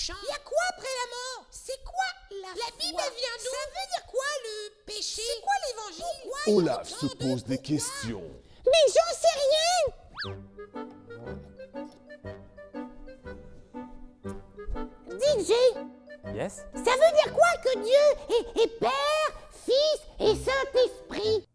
méchant. Il y a quoi après la mort? C'est quoi la Bible vient d'où? Ça veut dire quoi le péché? C'est quoi l'évangile? Olaf se pose des questions. Mais j'en sais rien. DJ, Yes? ça veut dire quoi que Dieu est Père, Fils et Saint-Esprit?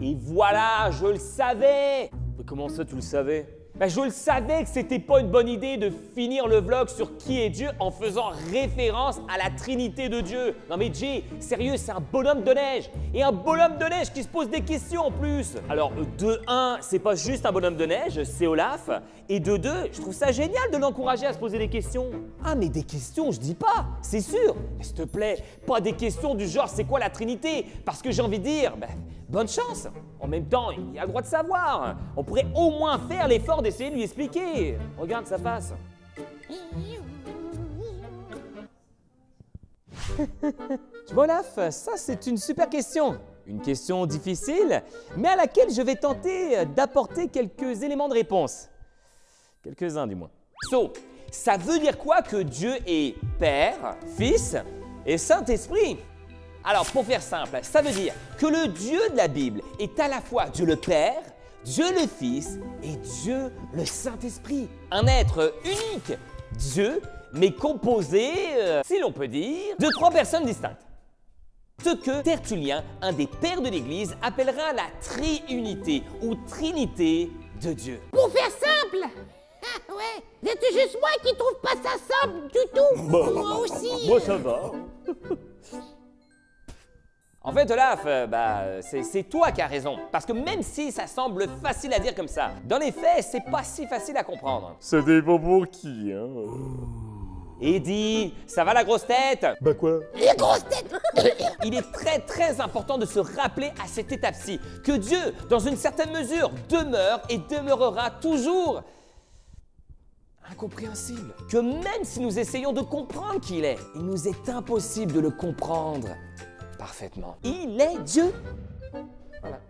Et voilà, je le savais! Mais comment ça, tu le savais? Ben, je le savais que c'était pas une bonne idée de finir le vlog sur qui est Dieu en faisant référence à la Trinité de Dieu. Non mais Jay, sérieux, c'est un bonhomme de neige. Et un bonhomme de neige qui se pose des questions en plus. Alors, de 1, c'est pas juste un bonhomme de neige, c'est Olaf. Et de 2, je trouve ça génial de l'encourager à se poser des questions. Ah mais des questions, je dis pas, c'est sûr. Mais s'il te plaît, pas des questions du genre c'est quoi la Trinité? Parce que j'ai envie de dire, ben, bonne chance. En même temps, il a le droit de savoir. On pourrait au moins faire l'effort d'essayer de lui expliquer. Regarde sa face. Tu vois, Olaf, ça c'est une super question. Une question difficile, mais à laquelle je vais tenter d'apporter quelques éléments de réponse. Quelques-uns du moins. So, ça veut dire quoi que Dieu est Père, Fils et Saint-Esprit? Alors, pour faire simple, ça veut dire que le Dieu de la Bible est à la fois Dieu le Père, Dieu le Fils et Dieu le Saint-Esprit. Un être unique, Dieu, mais composé, si l'on peut dire, de 3 personnes distinctes. Ce que Tertullien, un des pères de l'Église, appellera la triunité ou Trinité de Dieu. Pour faire simple. Ah ouais, c'est juste moi qui trouve pas ça simple du tout. Moi aussi. Moi, ça va. En fait, Olaf, c'est toi qui as raison. Parce que même si ça semble facile à dire comme ça, dans les faits, c'est pas si facile à comprendre. Ça dépend pour qui, hein. Eddie, ça va la grosse tête? Bah quoi? Les grosses têtes. Il est très important de se rappeler à cette étape-ci que Dieu, dans une certaine mesure, demeure et demeurera toujours incompréhensible. Que même si nous essayons de comprendre qui il est, il nous est impossible de le comprendre parfaitement. Il est Dieu. Voilà.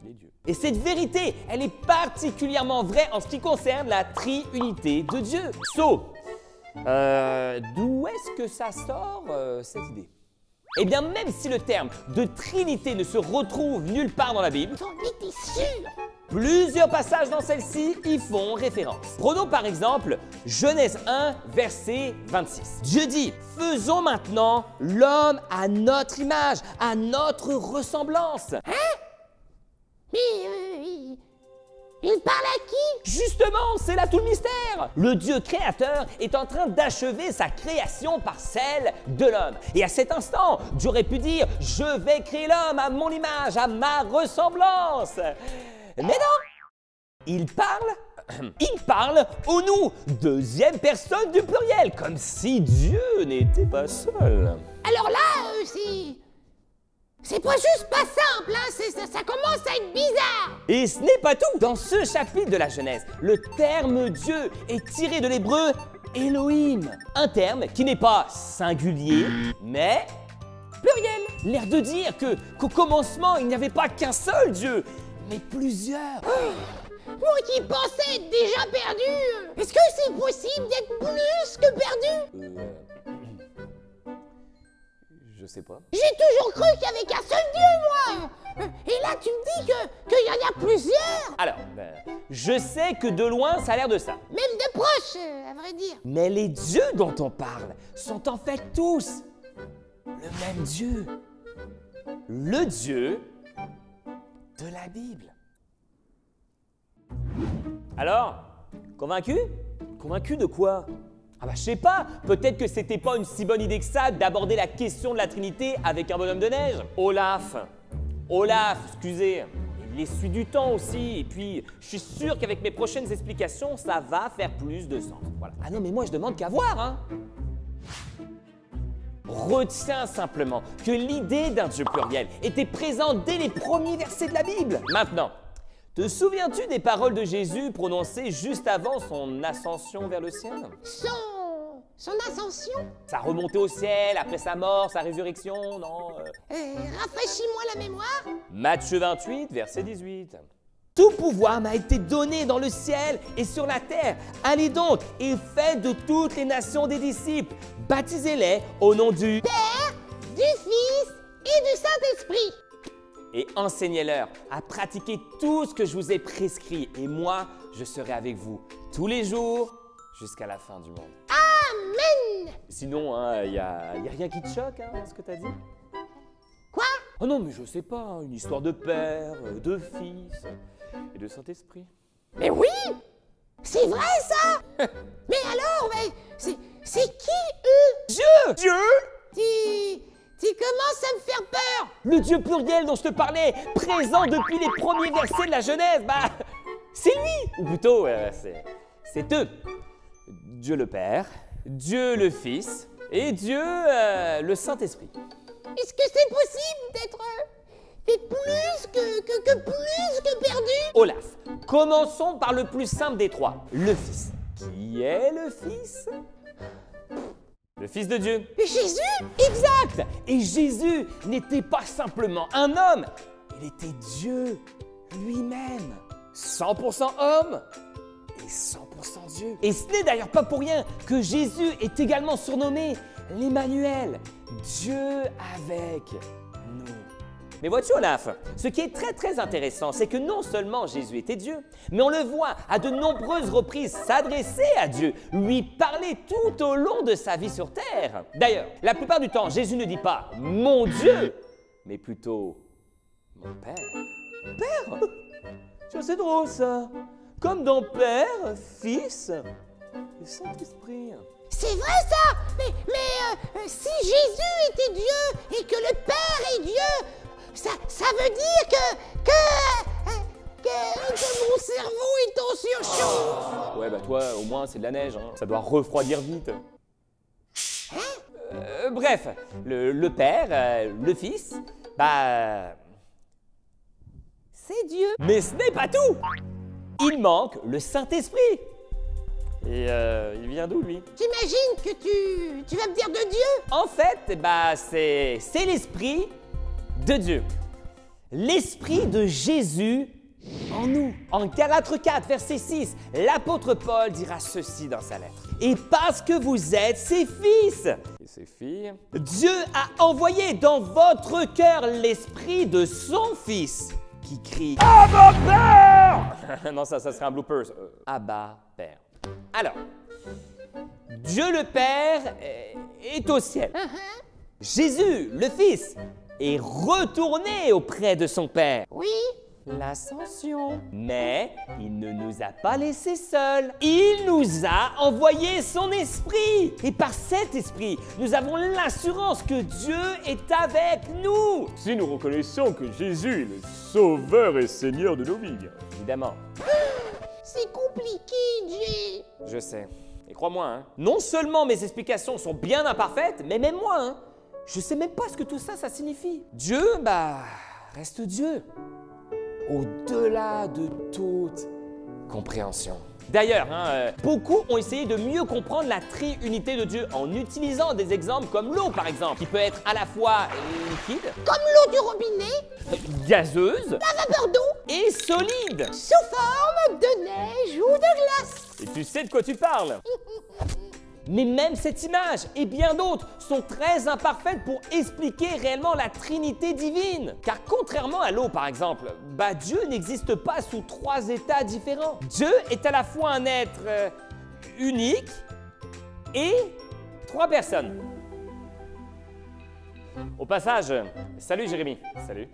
Il est Dieu. Et cette vérité, elle est particulièrement vraie en ce qui concerne la triunité de Dieu. So, d'où est-ce que ça sort, cette idée? Eh bien, même si le terme de Trinité ne se retrouve nulle part dans la Bible, T'en étais sûr? plusieurs passages dans celle-ci y font référence. Prenons par exemple Genèse 1, verset 26. Dieu dit « Faisons maintenant l'homme à notre image, à notre ressemblance. » Mais il parle à qui? Justement, c'est là tout le mystère. Le Dieu créateur est en train d'achever sa création par celle de l'homme. Et à cet instant, Dieu aurait pu dire « Je vais créer l'homme à mon image, à ma ressemblance. » Mais non, il parle au nous, deuxième personne du pluriel, comme si Dieu n'était pas seul. Alors là, c'est pas juste pas simple, hein, ça commence à être bizarre. Et ce n'est pas tout. Dans ce chapitre de la Genèse, le terme Dieu est tiré de l'hébreu Elohim, un terme qui n'est pas singulier, mais pluriel. L'air de dire qu'au commencement, il n'y avait pas qu'un seul Dieu, mais plusieurs. Moi qui pensais être déjà perdu, est-ce que c'est possible d'être plus que perdu? Je sais pas. J'ai toujours cru qu'il n'y avait qu'un seul Dieu, moi. Et là, tu me dis qu'il y en a plusieurs. Alors, je sais que de loin, ça a l'air de ça. Même de proche, à vrai dire. Mais les dieux dont on parle sont en fait tous le même Dieu. Le Dieu de la Bible. Alors, convaincu? Convaincu de quoi? Ah bah je sais pas, peut-être que c'était pas une si bonne idée que ça d'aborder la question de la Trinité avec un bonhomme de neige. Olaf, excusez, il essuie du temps aussi, et puis je suis sûr qu'avec mes prochaines explications, ça va faire plus de sens. Voilà. Ah non mais moi je demande qu'à voir, hein. Retiens simplement que l'idée d'un Dieu pluriel était présente dès les premiers versets de la Bible. Maintenant, te souviens-tu des paroles de Jésus prononcées juste avant son ascension vers le ciel? Son ascension? Sa remontée au ciel, après sa mort, sa résurrection, non Rafraîchis-moi la mémoire. Matthieu 28, verset 18. Tout pouvoir m'a été donné dans le ciel et sur la terre. Allez donc et faites de toutes les nations des disciples. Baptisez-les au nom du Père, du Fils et du Saint-Esprit. et enseignez-leur à pratiquer tout ce que je vous ai prescrit. Et moi, je serai avec vous tous les jours jusqu'à la fin du monde. Amen. Sinon, il n'y a rien qui te choque dans ce que tu as dit? Quoi? Oh non, mais je sais pas, une histoire de Père, de Fils et de Saint-Esprit. Mais oui, c'est vrai ça. Mais alors, c'est qui eux? Dieu! Dieu! Tu commences à me faire peur. Le Dieu pluriel dont je te parlais, présent depuis les premiers versets de la Genèse, c'est lui! Ou plutôt, c'est eux. Dieu le Père, Dieu le Fils et Dieu le Saint-Esprit. Est-ce que c'est possible d'être plus que perdu? Olaf, commençons par le plus simple des trois, le Fils. Qui est le Fils? Le Fils de Dieu. Jésus? Exact! Et Jésus n'était pas simplement un homme, il était Dieu lui-même. 100% homme et 100% Dieu. Et ce n'est d'ailleurs pas pour rien que Jésus est également surnommé l'Emmanuel, Dieu avec nous. Mais vois-tu, Olaf, ce qui est très intéressant, c'est que non seulement Jésus était Dieu, mais on le voit à de nombreuses reprises s'adresser à Dieu, lui parler tout au long de sa vie sur terre. D'ailleurs, la plupart du temps, Jésus ne dit pas « mon Dieu », mais plutôt « mon Père ». Père? Tiens, c'est drôle ça. Comme dans Père, Fils et Saint-Esprit. C'est vrai ça. Mais si Jésus était Dieu et que le Père est Dieu, ça veut dire que mon cerveau est en surchauffe. Ouais, toi, au moins, c'est de la neige, Ça doit refroidir vite. Bref, le Père, le Fils, c'est Dieu. Mais ce n'est pas tout. Il manque le Saint-Esprit. Et il vient d'où, lui? J'imagine que tu vas me dire de Dieu. En fait, c'est l'Esprit de Dieu. L'Esprit de Jésus en nous. En Galates 4, verset 6, l'apôtre Paul dira ceci dans sa lettre. Et parce que vous êtes ses fils et ses filles, Dieu a envoyé dans votre cœur l'Esprit de son Fils qui crie « Abba, Père !» Non, ça serait un blooper. Abba, Père. Alors, Dieu le Père est au ciel. Jésus, le Fils, est retourné auprès de son Père. Oui. L'ascension. Mais il ne nous a pas laissés seuls. Il nous a envoyé son esprit. Et par cet esprit, nous avons l'assurance que Dieu est avec nous. Si nous reconnaissons que Jésus est le Sauveur et Seigneur de nos vies. Évidemment. C'est compliqué, Jay. Je sais. Et crois-moi, non seulement mes explications sont bien imparfaites, mais même moi, je sais même pas ce que tout ça signifie. Dieu, reste Dieu. Au-delà de toute compréhension. D'ailleurs, beaucoup ont essayé de mieux comprendre la triunité de Dieu en utilisant des exemples comme l'eau, par exemple, qui peut être à la fois liquide, comme l'eau du robinet, gazeuse, la vapeur d'eau, et solide. sous forme de neige ou de glace. Et tu sais de quoi tu parles. Mais même cette image et bien d'autres sont très imparfaites pour expliquer réellement la Trinité divine. Car contrairement à l'eau par exemple, Dieu n'existe pas sous 3 états différents. Dieu est à la fois un être unique et 3 personnes. Au passage, salut Jérémy. Salut.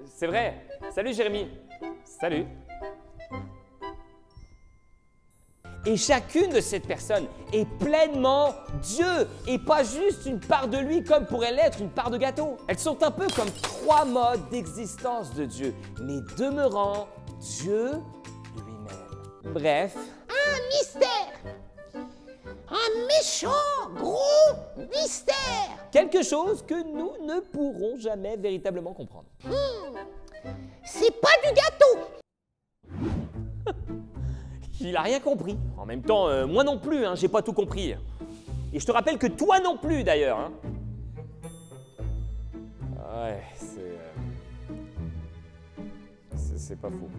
C'est vrai. Salut Jérémy. Salut. Et chacune de ces personnes est pleinement Dieu et pas juste une part de lui comme pourrait l'être une part de gâteau. Elles sont un peu comme 3 modes d'existence de Dieu, mais demeurant Dieu lui-même. Bref. Un mystère. Un méchant gros mystère. Quelque chose que nous ne pourrons jamais véritablement comprendre. C'est pas du gâteau. Il a rien compris. En même temps, moi non plus, j'ai pas tout compris. Et je te rappelle que toi non plus, d'ailleurs. Ouais, c'est pas faux.